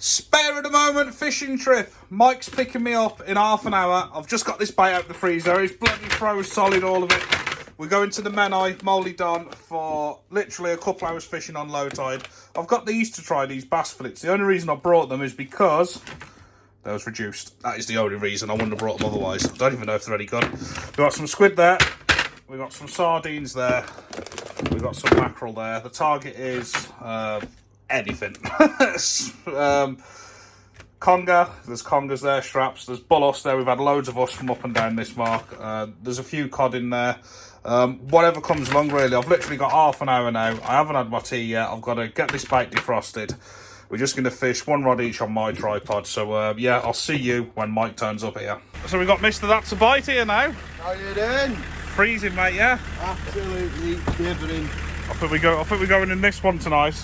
Spare at the moment fishing trip. Mike's picking me up in half an hour. I've just got this bait out the freezer. It's bloody froze solid, all of it. We're going to the Menai, Molly Don, for literally a couple hours fishing on low tide. I've got these to try, these bass fillets. The only reason I brought them is because they was reduced. That is the only reason. I wouldn't have brought them otherwise. I don't even know if they're any good. We've got some squid there. We've got some sardines there. We've got some mackerel there. The target is anything. Conger, there's congers there, straps, there's bullos there. We've had loads of us from up and down this mark. There's a few cod in there. Whatever comes along, really. I've literally got half an hour now. I haven't had my tea yet. I've got to get this bait defrosted. We're just going to fish one rod each on my tripod. So, yeah, I'll see you when Mike turns up here. So we've got Mr. That's a Bite here now. How you doing? Freezing, mate, yeah? Absolutely shivering. I think we're going in this one tonight.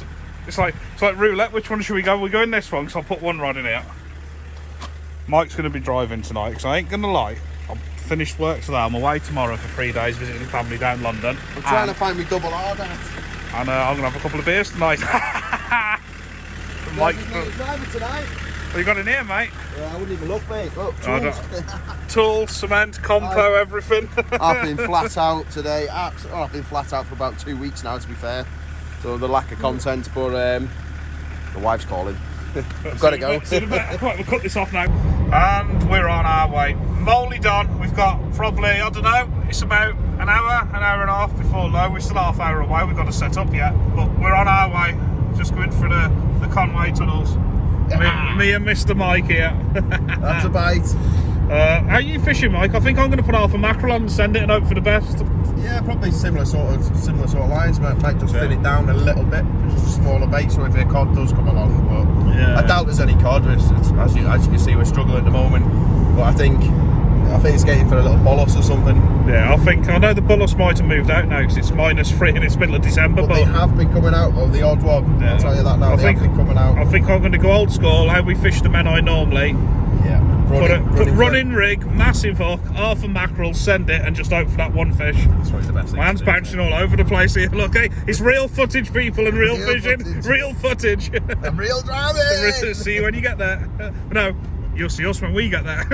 It's like roulette. Which one should we go? We're going this one because I'll put one rod in here. Mike's going to be driving tonight because I ain't going to lie. I've finished work today. I'm away tomorrow for 3 days visiting family down London. I'm trying to find me double R that. And I'm going to have a couple of beers tonight. Mike, driving tonight. what you got in here, mate? Yeah, I wouldn't even look, mate. Oh, tools. Tools, cement, compo, everything. I've been flat out today. I've been flat out for about 2 weeks now, to be fair. So the lack of content, but the wife's calling. I've got to go. Right, we'll cut this off now. And we're on our way. Molly Don, we've got probably, I don't know, it's about an hour and a half before low. We're still half hour away, we've got to set up yet. But we're on our way. Just going for the Conway tunnels. Me and Mr. Mike here. That's a bite. How are you fishing, Mike? I think I'm going to put half a mackerel on and send it and hope for the best. Yeah, probably similar sort of lines. Might just thin it down a little bit. Just a smaller bait, so if a cod does come along, but yeah. I doubt there's any cod. As you can see, we're struggling at the moment. But I think it's getting for a little bollos or something. Yeah, I know the bollos might have moved out now because it's -3 and it's middle of December. But they have been coming out, though, the odd one. Yeah. I'll tell you that now. They have been coming out. I think I'm going to go old school, how we fish the Menai normally. Yeah. Running rig, massive hook, half a mackerel, send it, and just hope for that one fish. That's probably the best thing. My hand's bouncing all over the place here. Look, hey, it's real footage, people, and real fishing. Footage. Real footage. And real driving. See you when you get there. No, you'll see us when we get there.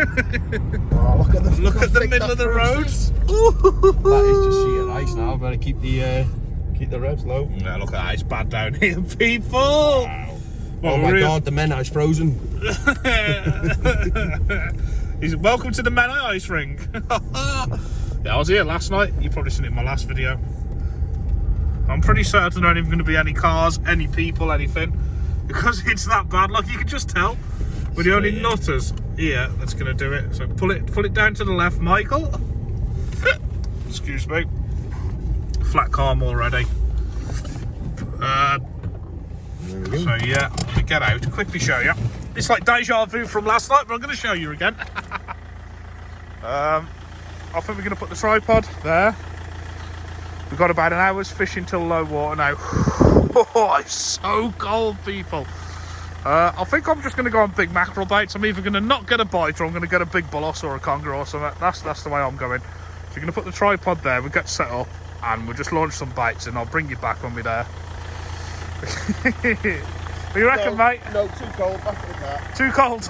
Oh, look at the middle of the road. That is just sheer ice now. I've got to keep the revs low. Yeah, look at that. It's bad down here, people. Wow. Oh my God, the Menai's frozen. Welcome to the Menai ice rink. Yeah, I was here last night. You've probably seen it in my last video. I'm pretty certain there aren't even going to be any cars, any people, anything, because it's that bad. Like, you can just tell. We're the only nutters here that's going to do it. So pull it down to the left, Michael. Excuse me. Flat calm already. So yeah, let me get out, quickly show you. It's like deja vu from last night, but I'm going to show you again. I think we're going to put the tripod there. We've got about an hour's fishing till low water now. Oh, it's so cold, people. I think I'm just going to go on big mackerel baits. I'm either going to not get a bite or I'm going to get a big bollos or a conger or something. That's the way I'm going. So we're going to put the tripod there, we'll get set up, and we'll just launch some baits, and I'll bring you back when we're there. What do you reckon, mate? No, too cold. Back in the car. Too cold.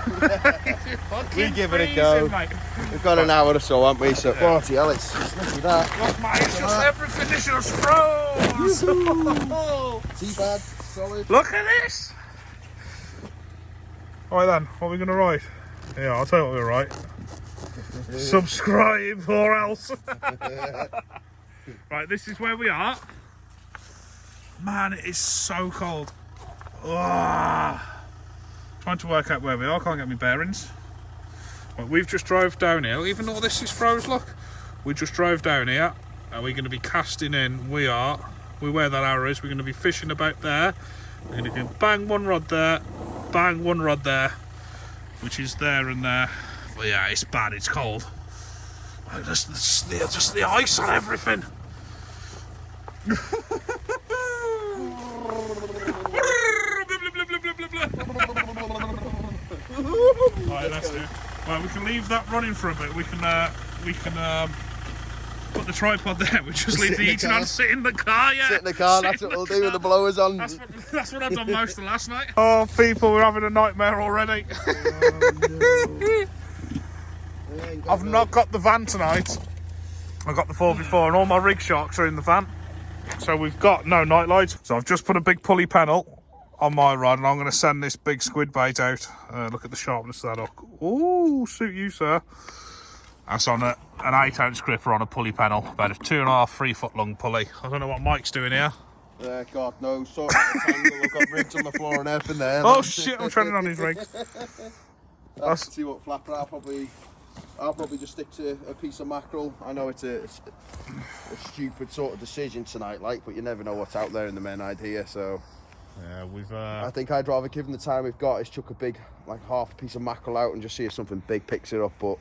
We give it a go. Mate. We've got an hour or so, haven't we? So, yeah. 40, it's literally that. Look, mate, it's just everything is just froze. Tea-bag, solid. Look at this. All right then, what are we going to write? Yeah, I'll tell you what we'll write. Subscribe or else. Right, this is where we are. Man, it is so cold. Trying to work out where we are, can't get my bearings. Well, we've just drove down here, even though this is froze, look. We just drove down here, and we're going to be casting in. We're where that arrow is. We're going to be fishing about there. We're going to go bang one rod there, bang one rod there, which is there and there. But yeah, it's bad, it's cold. Like, just the ice on everything. Right, let's do. Well, we can leave that running for a bit. We can put the tripod there. We just leave the eating on, sit in the car, yeah. Sit in the car, that's what we'll do with the blowers on. That's what I've done most of last night. Oh, people, we're having a nightmare already. Oh, no. I've not got the van tonight. I've got the 4x4 and all my rig sharks are in the van. So we've got no night lights. So I've just put a big pulley panel on my rod and I'm going to send this big squid bait out. Look at the sharpness of that hook. Ooh, suit you, sir. That's on an 8-ounce gripper on a pulley panel. About a 2.5, 3 foot long pulley. I don't know what Mike's doing here. God knows. Sort of tangle. We've got rigs on the floor and everything there. Oh shit, I'm treading on his rigs. Let's see what flapper. I'll probably just stick to a piece of mackerel. I know it's a stupid sort of decision tonight, but you never know what's out there in the Menai here, so... Yeah, I think I'd rather, given the time we've got, is chuck a big, half a piece of mackerel out and just see if something big picks it up, but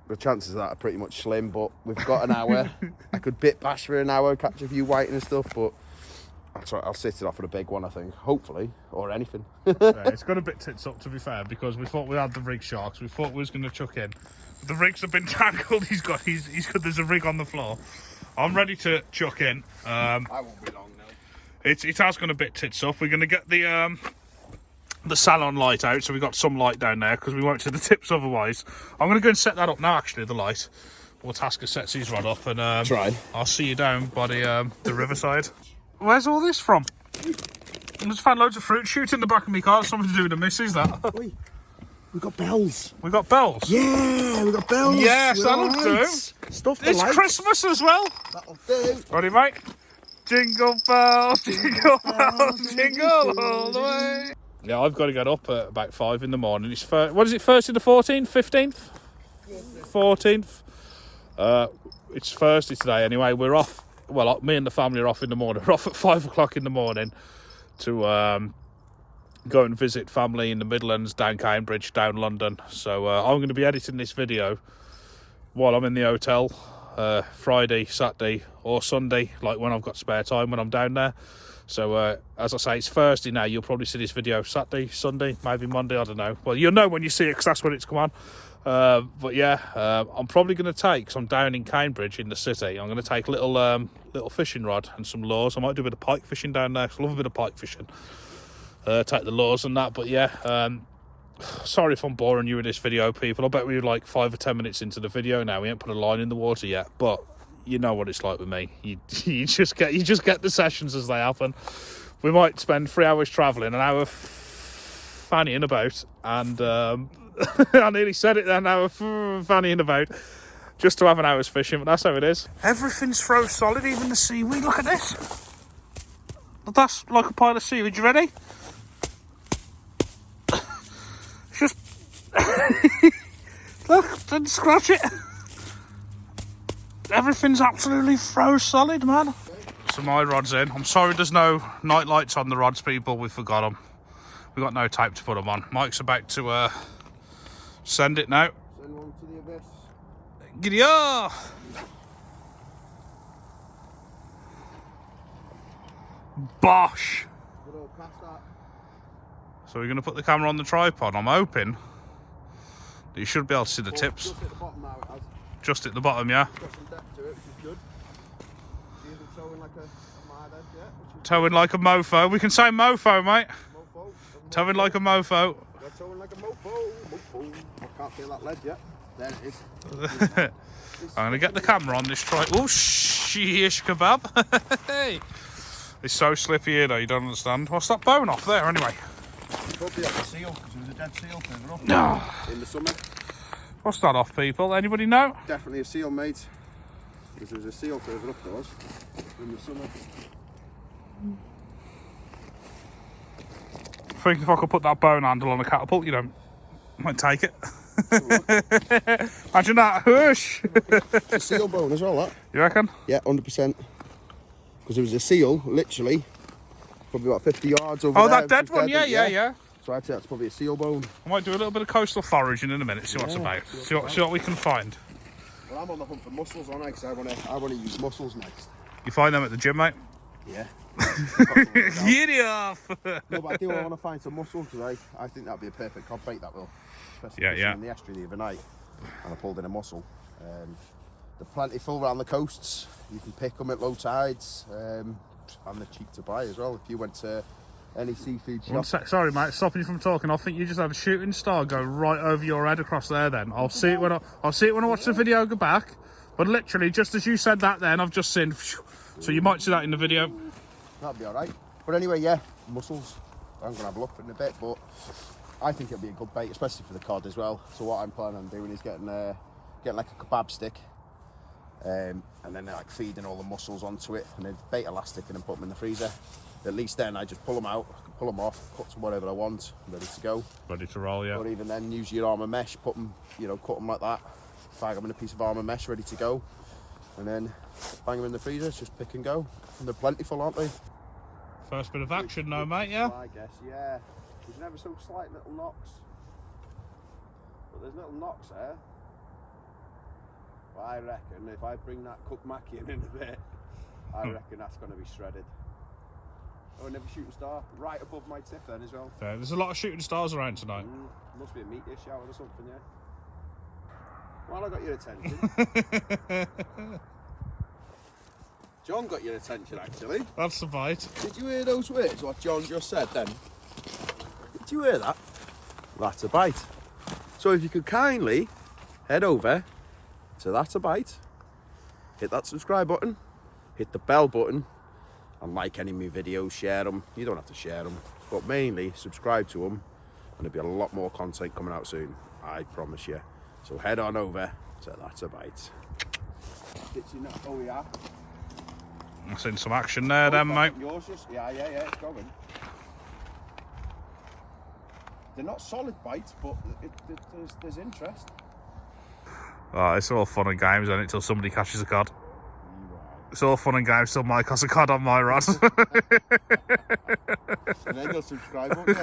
the chances of that are pretty much slim, but we've got an hour. I could bit bash for an hour, catch a few whiting and stuff, but I'll sit it off with a big one, I think, hopefully, or anything. Yeah, it's got a bit tits up, to be fair, because we thought we had the rig sharks. We thought we was going to chuck in. The rigs have been tangled. He's got. There's a rig on the floor. I'm ready to chuck in. I won't be long now. It has gone a bit tits up. We're going to get the salon light out, so we've got some light down there because we won't see the tips otherwise. I'm going to go and set that up now. Actually, the light. Well, Tasker sets his rod up, and I'll see you down by the riverside. Where's all this from? I just found loads of fruit shoot in the back of my car. Something to do with the missus, that. Oi, we got bells. We got bells? Yeah, we got bells. Yes, that'll do. Stuff the It's lights. Christmas as well. That'll do. Ready, mate? Jingle bells, jingle bells, jingle all the way. Yeah, I've got to get up at about 5 in the morning. It's what is it, Thursday the 14th, 15th? 14th. It's Thursday today anyway. We're off. Well, me and the family are off in the morning. We're off at 5 o'clock in the morning to go and visit family in the Midlands, down Cambridge, down London. So I'm going to be editing this video while I'm in the hotel, Friday, Saturday or Sunday, like when I've got spare time when I'm down there. So as I say, it's Thursday now. You'll probably see this video Saturday, Sunday, maybe Monday, I don't know. Well, you'll know when you see it because that's when it's come on. But yeah, I'm probably going to take, because I'm down in Cambridge in the city, I'm going to take a little fishing rod and some lures. I might do a bit of pike fishing down there, because I love a bit of pike fishing. Take the lures and that, but yeah, sorry if I'm boring you with this video, people. I bet we're like 5 or 10 minutes into the video now. We ain't put a line in the water yet, but you know what it's like with me. You just get the sessions as they happen. We might spend 3 hours travelling, an hour fannying about, and I nearly said it then, an hour fannying about, just to have an hour's fishing, but that's how it is. Everything's froze solid, even the seaweed. Look at this. That's like a pile of seaweed. You ready? Just look, didn't scratch it. Everything's absolutely froze solid, man. So my rod's in. I'm sorry there's no night lights on the rods, people. We forgot them. We got no tape to put them on. Mike's about to send it now. Send one to the abyss. Giddy up! Bosh! Good old past that. So we're going to put the camera on the tripod. I'm hoping that you should be able to see the tips. Just at the bottom now it has. Just at the bottom, yeah. Got some depth to it, which is good. She isn't towing like a mad head yet, which is Towing like a mofo. We can say mofo, mate. mofo. Towing like a mofo. They're towing like a mofo. I can't feel that ledge yet. There it is. I'm going to get the camera on this tripod. Oh, shish kebab. Hey. It's so slippy here, though, you don't understand. What's that bone off there, anyway? Probably like a seal, because there was a dead seal further up No. in the summer. What's that off, people? Anybody know? Definitely a seal, mate. Because there was a seal further up there in the summer. I think if I could put that bone handle on a catapult, you don't. Might take it. Imagine that. Whoosh. It's a seal bone as well, that. You reckon? Yeah, 100%. Because there was a seal, literally, probably about 50 yards over Oh, there. that dead one? Yeah. So I'd say that's probably a seal bone. I might do a little bit of coastal foraging in a minute, see what's about. See what we can find. Well, I'm on the hunt for mussels, aren't I? Because I want to use mussels next. You find them at the gym, mate? Yeah. Giddy off! No, but I do want to find some mussels because I think that'd be a perfect cod bait, that will. Especially Yeah. in the estuary the other night, and I pulled in a mussel. They're plentiful around the coasts. You can pick them at low tides, and they're cheap to buy as well. If you went to any seafood shop. 1 sec, sorry mate, stopping you from talking. I think you just had a shooting star go right over your head across there. Then I'll see it when I watch the video go back. But literally, just as you said that, then I've just seen. So you might see that in the video. That'll be all right. But anyway, yeah, mussels. I'm gonna have a look in a bit, but I think it'll be a good bait, especially for the cod as well. So what I'm planning on doing is getting like a kebab stick, and then like feeding all the mussels onto it, and then bait elastic, and then put them in the freezer. At least then I just pull them out, I can pull them off, cut to whatever I want, ready to go. Ready to roll, yeah. Or even then, use your armour mesh, put them, cut them like that, bag them in a piece of armour mesh, ready to go, and then bang them in the freezer. It's just pick and go. And they're plentiful, aren't they? First bit of action, no mate, yeah. I guess, yeah. There's never so slight little knocks, but there's little knocks there. But I reckon if I bring that cooked mackie in a bit, I reckon that's going to be shredded. Oh, another shooting star right above my tip then as well. Yeah, there's a lot of shooting stars around tonight. Must be a meat dish out or something, yeah. Well, I got your attention. John got your attention, actually. That's the bite. Did you hear those words, what John just said then? Did you hear that? That's a bite. So if you could kindly head over to That's a Bite, hit that subscribe button, hit the bell button, and like any of my videos, share them. You don't have to share them, but mainly subscribe to them, and there'll be a lot more content coming out soon, I promise you. So head on over to That's a Bite. Oh yeah. I've seen some action there then, mate. Yours is, yeah, it's going. They're not solid bites, but there's interest. Oh, it's all fun and games, isn't it, till somebody catches a cod. It's all fun and games till Mike has a cod on my rod. And then you'll subscribe, won't you?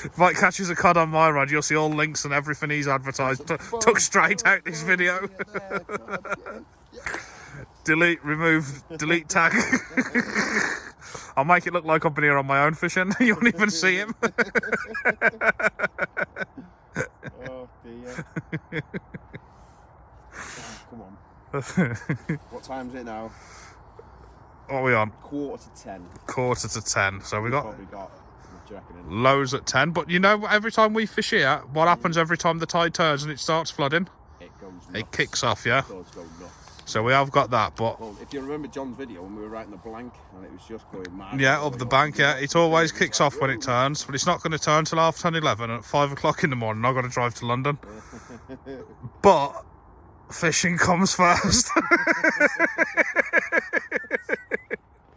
If Mike catches a cod on my rod, you'll see all links and everything he's advertised took straight out this video. Delete, remove, delete tag. I'll make it look like I've been here on my own fishing. You won't even see him. Oh dear. Oh, come on. What time is it now? What are we on? 9:45. 9:45. So we got Probably got, what do you reckon? lows at 10. But you know, every time we fish here, what happens every time the tide turns and it starts flooding? It goes nuts. It kicks off, yeah? It does go nuts. So we have got that, but... Well, if you remember John's video when we were right in the blank and it was just going mad. Yeah, up the bank, yeah. It always kicks off when it turns, but it's not going to turn till 10:30, 11, and at 5 o'clock in the morning I've got to drive to London. But fishing comes first.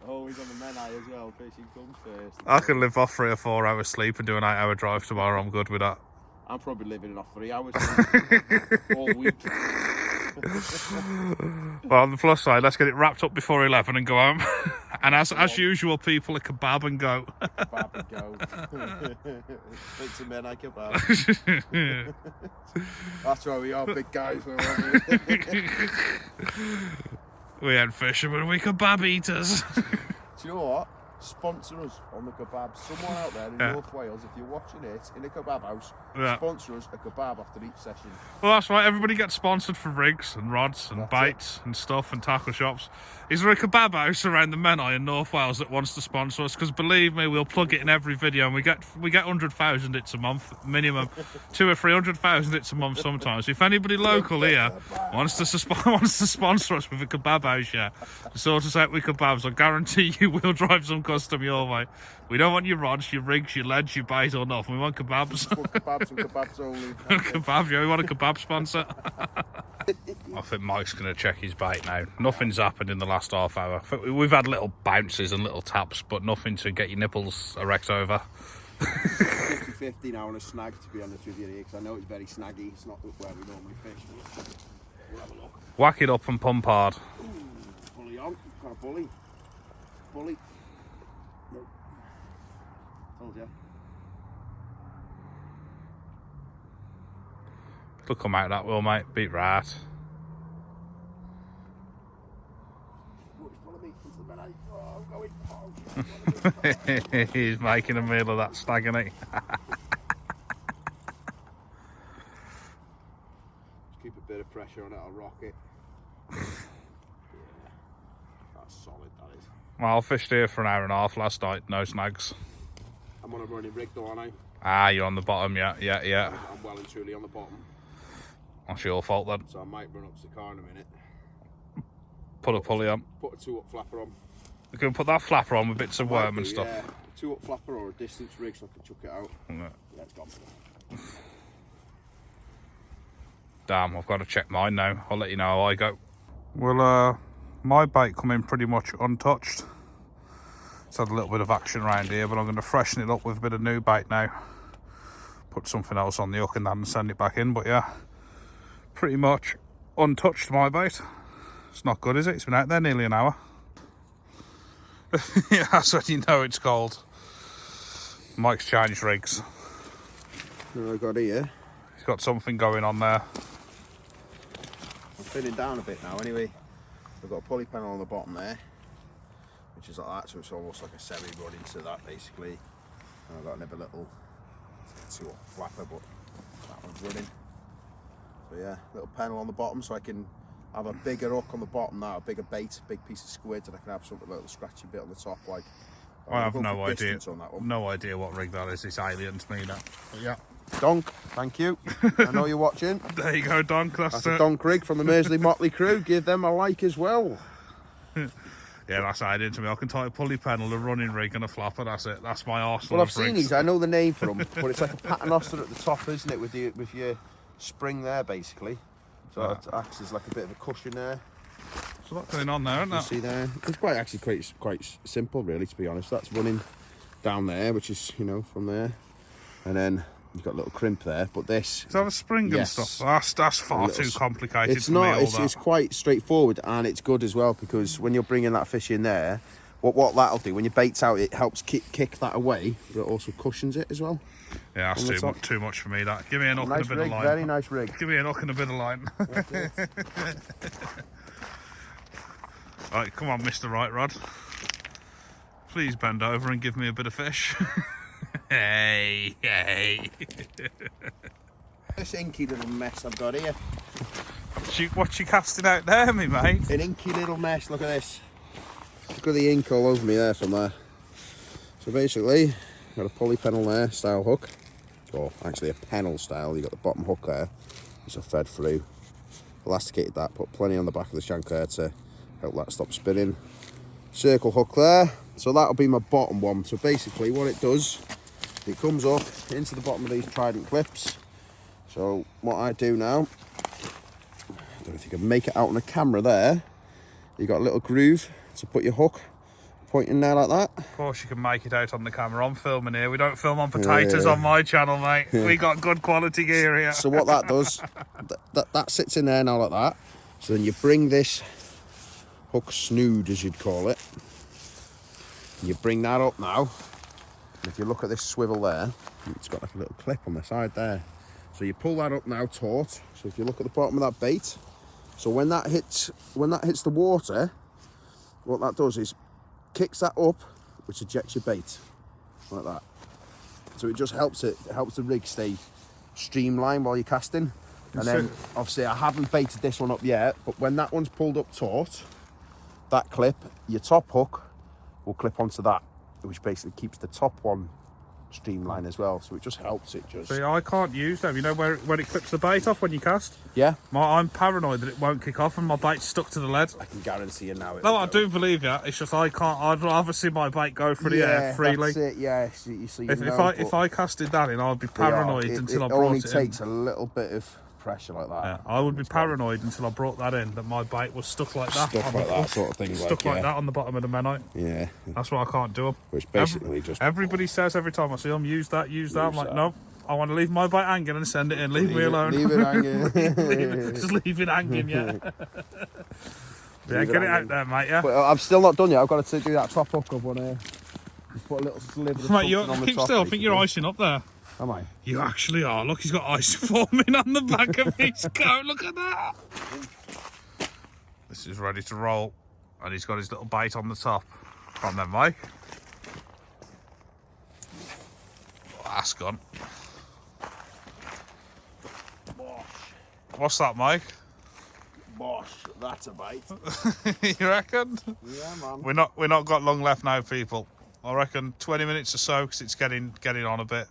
Always on the Menai as well, fishing comes first. I can live off 3 or 4 hours sleep and do an 8-hour drive tomorrow. I'm good with that. I'm probably living off 3 hours all week. Well, on the plus side, let's get it wrapped up before 11 and go home. And as usual, people, a kebab and go. Kebab and go. It's a Menai kebab. That's why we are big guys. We ain't fishermen, we kebab eaters. Do you know what? Sponsor us on the kebab. Someone out there in North Wales, if you're watching it in a kebab house, sponsor us a kebab after each session. Well, that's right. Everybody gets sponsored for rigs and rods and baits and stuff and tackle shops. Is there a kebab house around the Menai in North Wales that wants to sponsor us? Because believe me, we'll plug it in every video, and we get 100,000 hits a month minimum, 200,000 or 300,000 hits a month sometimes. If anybody local here wants to sponsor us with a kebab house, yeah, sort us out with kebabs, I guarantee you we'll drive some custom your way. We don't want your rods, your rigs, your leads, your bait or nothing. We want kebabs. Kebabs and kebabs only. Kebab, yeah, we want a kebab sponsor. I think Mike's going to check his bait now. Nothing's happened in the last half hour. We've had little bounces and little taps, but nothing to get your nipples erect over. 50-50 now on a snag, to be honest with you, because I know it's very snaggy. It's not where we normally fish. We'll have a look. Whack it up and pump hard. Ooh, bully on. Got a bully. Bully. Nope. Told you. It'll come out that will, mate. Beat right. He's making a meal of that stag, isn't he? Keep it bit of pressure on it, I'll rock it. Yeah, that's solid, that is. Well, I fished here for an hour and a half last night, no snags. I'm on a running rig though, aren't I? Ah, you're on the bottom, yeah. I'm well and truly on the bottom. That's your fault then. So I might run up to the car in a minute. Put a pulley on. Put a 2-up flapper on. You can put that flapper on with bits of worm and stuff. Yeah, a 2-up flapper or a distance rig so I can chuck it out. Yeah. Yeah, it's gone. Damn, I've got to check mine now. I'll let you know how I go. Well, my bait come in pretty much untouched. It's had a little bit of action around here, but I'm going to freshen it up with a bit of new bait now. Put something else on the hook and then send it back in. But yeah, pretty much untouched my bait. It's not good, is it? It's been out there nearly an hour. Yeah, that's when you know it's cold. Mike's changed rigs. What I got here? He's got something going on there. I'm thinning down a bit now anyway. I've got a pulley panel on the bottom there, which is like that, so it's almost like a semi-rod into that basically. And I've got another little 2-up flapper, but that one's running. So yeah, little panel on the bottom so I can have a bigger hook on the bottom now, a bigger bait, big piece of squid, and I can have something a little scratchy bit on the top. Like I have no idea. No idea what rig that is. It's alien to me now. But yeah. Donk, thank you. I know you're watching. There you go, Donk. That's a Donk rig from the Mersey Motley crew. Give them a like as well. Yeah, that's alien to me. I can tie a pulley panel, a running rig, and a flapper. That's it. That's my arsenal. Well, I've seen these. I know the name for them, but it's like a paternoster at the top, isn't it? With your spring there, basically. So it acts as like a bit of a cushion there. So what's going on there, isn't that? See there? It's quite simple, really, to be honest. That's running down there, which is, you know, from there, and then you've got a little crimp there. But this does that have a spring and stuff? That's far too complicated. It's not. It's quite straightforward, and it's good as well because when you're bringing that fish in there, what that'll do when your bait's out, it helps kick that away, but it also cushions it as well. Yeah, that's too much for me. That. Give me an hook and a bit of line. Very nice rig. Give me an hook and a bit of line. Right, come on, Mr. Right Rod. Please bend over and give me a bit of fish. Hey. This inky little mess I've got here. What you casting out there, me mate? An inky little mess. Look at this. Look at the ink all over me there from there. So basically, got a pulley panel there, style hook, or actually a panel style. You got the bottom hook there, which I fed through. Elasticated that, put plenty on the back of the shank there to help that stop spinning. Circle hook there, so that'll be my bottom one. So basically, what it does, it comes up into the bottom of these trident clips. So what I do now, I don't know if you can make it out on the camera there. You got a little groove to put your hook pointing there like that. Of course you can make it out on the camera. I'm filming here. We don't film on potatoes on my channel, mate. We got good quality gear here. So what that does, that sits in there now like that. So then you bring this hook snood, as you'd call it. And you bring that up now. And if you look at this swivel there, it's got like a little clip on the side there. So you pull that up now taut. So if you look at the bottom of that bait, so when that hits the water, what that does is kicks that up, which ejects your bait like that. So it just helps the rig stay streamlined while you're casting. And then obviously I haven't baited this one up yet, but when that one's pulled up taut, that clip, your top hook will clip onto that, which basically keeps the top one streamlined as well. So it just helps it just. See, I can't use them. You know where it clips the bait off when you cast? Yeah. I'm paranoid that it won't kick off and my bait's stuck to the lead. I can guarantee you now. No, I do believe you. It's just I can't. I'd rather see my bait go through the air freely. That's it. Yeah. So if I casted that in, I'd be paranoid until I brought it in. It only takes a little bit of pressure like that. Yeah, I would be paranoid until I brought that in, that my bait was stuck like that. Stuck like that sort of thing. Stuck like that on the bottom of the Menai. Yeah. That's why I can't do them. Which basically Everybody says every time I see them, use that. I'm like, no, I want to leave my bait hanging and send it in. Leave me alone. Leave it hanging. Just leave it hanging, yeah. Yeah, get it out there, mate, yeah. But I'm still not done yet. I've got to do that top hook of one here. Just put a little sliver of something on the top. Keep still, I think you're icing up there. Am I? You actually are. Look, he's got ice forming on the back of his coat. Look at that. This is ready to roll. And he's got his little bait on the top. Come on then, Mike. Oh, that's gone. What's that, Mike? Bosh, that's a bite. You reckon? Yeah, man. We're not got long left now, people. I reckon 20 minutes or so, because it's getting on a bit.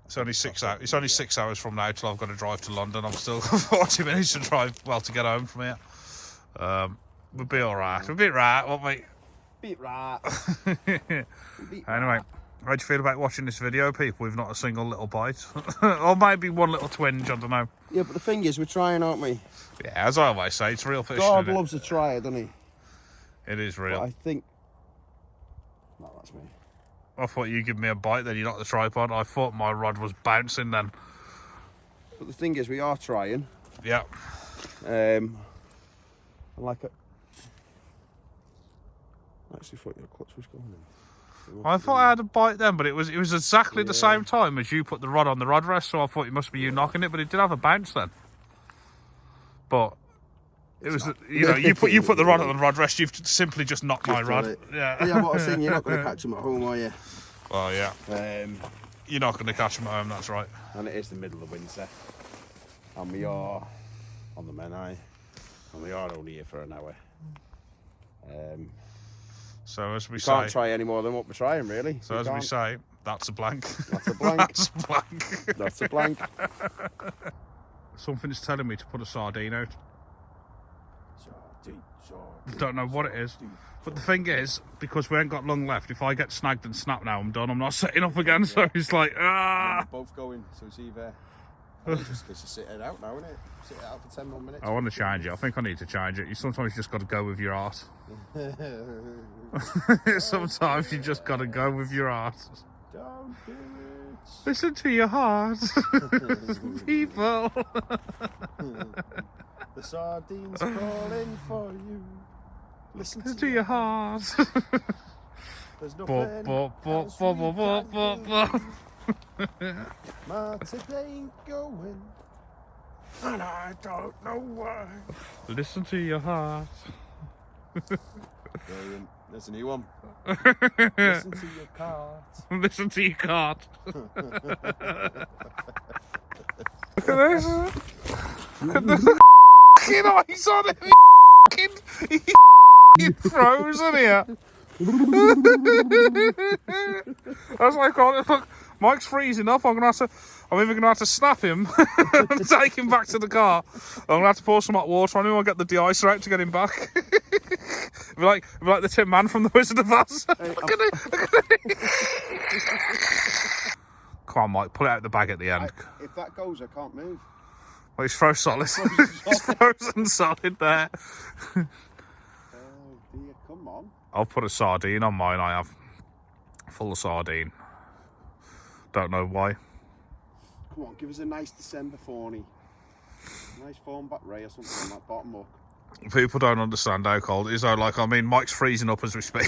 It's only 6 hours. It's only 6 hours from now till I've got to drive to London. I'm still 40 minutes to drive. Well, to get home from here. We'll be all right. We'll be right, won't we? Beat right. Anyway, how do you feel about watching this video, people? We've not a single little bite, or maybe one little twinge. I don't know. Yeah, but the thing is, we're trying, aren't we? Yeah, as I always say, it's real fishing. God loves a tryer, doesn't he? It is real. But I think. No, that's me. I thought you give me a bite, then you knocked the tripod. I thought my rod was bouncing then. But the thing is, we are trying. Yeah. And like a. I actually thought your clutch was going in. I thought I had a bite then, but it was exactly the same time as you put the rod on the rod rest, so I thought it must be you knocking it, but it did have a bounce then. But it was, you know, you put the rod on the rod rest, you've simply just knocked my rod. Yeah. Yeah, what I was saying, you're not going to catch them at home, are you? Well, yeah. You're not going to catch them at home, that's right. And it is the middle of winter, and we are on the Menai, and we are only here for an hour. So as we We say, can't try any more than what we're trying, really. so as we say, that's a blank. That's a blank. That's a blank. That's a blank. Something's telling me to put a sardine out. Sardine. Don't know what it is. But the thing is, because we ain't got long left, if I get snagged and snapped now, I'm done. I'm not setting up again. So it's like, We're both going, so it's either. Just because you sit it out now, innit? Sit it out for 10 more minutes. I want to change it. I think I need to change it. You sometimes just got to go with your heart. Sometimes you just got to go with your heart. Don't do it. Listen to your heart, people. The sardines calling for you. Listen to your heart. There's nothing else we can do. Martin ain't going, and I don't know why. Listen to your heart. Brilliant. There's a new one. Listen to your cart. Listen to your cart. Look at this. Look at the fucking eyes on it. He frozen here. I was like, oh, look, Mike's freezing up. I'm either going to have to snap him and take him back to the car. I'm going to have to pour some hot water on him and get the de-icer out to get him back. Be like the Tin Man from the Wizard of Oz. Look at it. Come on, Mike, pull it out the bag at the end. If that goes, I can't move. Well, he's frozen solid. He's frozen solid there. Oh dear, come on. I'll put a sardine on mine, I have. Full of sardine. Don't know why. Come on, give us a nice December fawny. Nice fawn back ray or something on that bottom hook. People don't understand how cold it is though. Like, I mean, Mike's freezing up as we speak.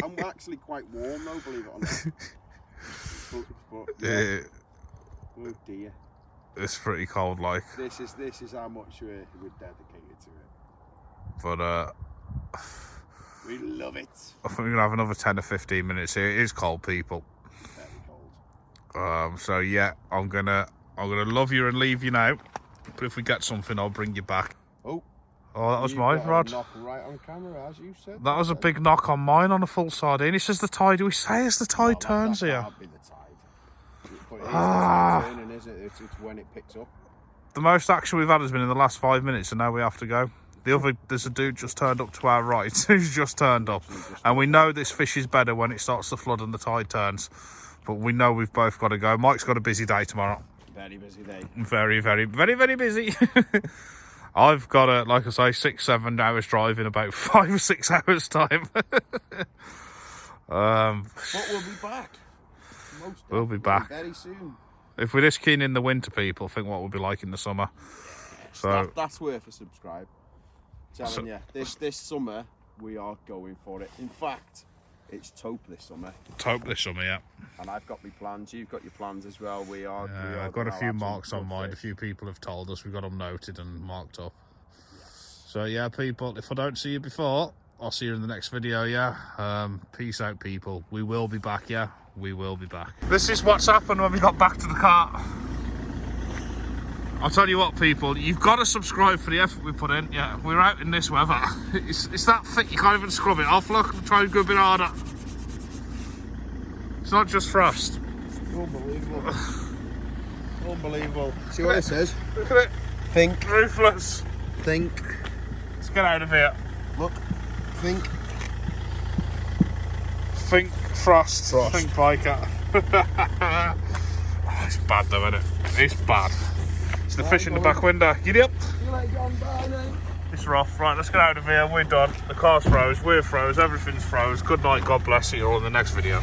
I'm actually quite warm though, believe it or not. But Yeah, oh dear. it's pretty cold, like. This is how much we're dedicated to it. But We love it. I think we're gonna have another 10 or 15 minutes here. It is cold, people. Very cold. So yeah, I'm gonna love you and leave you now. But if we get something, I'll bring you back. Oh, that was you've my got a rod. knock right on camera, as you said. That was a big knock on mine on a full sardine. It says the tide. Do we say as the tide turns that here? Can't be the tide. But it is the tide turning, is it? It's when it picks up. The most action we've had has been in the last 5 minutes, and now we have to go. There's a dude just turned up to our right who's just turned up, and we know this fish is better when it starts to flood and the tide turns. But we know we've both got to go. Mike's got a busy day tomorrow. Very busy day. Very, very, very, very busy. I've got a, like I say, 6-7 hours drive in about 5 or 6 hours time. But we'll be back. We'll be back very soon. If we're this keen in the winter, people, think what we'll be like in the summer. So that's worth a subscribe. Telling you, this summer we are going for it. In fact, it's taupe this summer. Taupe this summer, yeah. And I've got my plans. You've got your plans as well. We are. I've got a few marks on mine. A few people have told us we've got them noted and marked up. Yes. So yeah, people, if I don't see you before, I'll see you in the next video. Yeah. Peace out, people. We will be back. Yeah, we will be back. This is what's happened when we got back to the car. I'll tell you what, people, you've got to subscribe for the effort we put in. Yeah, we're out in this weather. It's that thick you can't even scrub it off. Look, try and go a bit harder. It's not just frost. Unbelievable. Unbelievable. See what it says? Look at it. Think. Ruthless. Think. Let's get out of here. Look. Think. Think frost. Frost. Think biker. Oh, it's bad though, isn't it? It's bad. It's the fish in the back window. Giddy up. It's rough. Right, let's get out of here. We're done. The car's froze. We're froze. Everything's froze. Good night. God bless you all in the next video.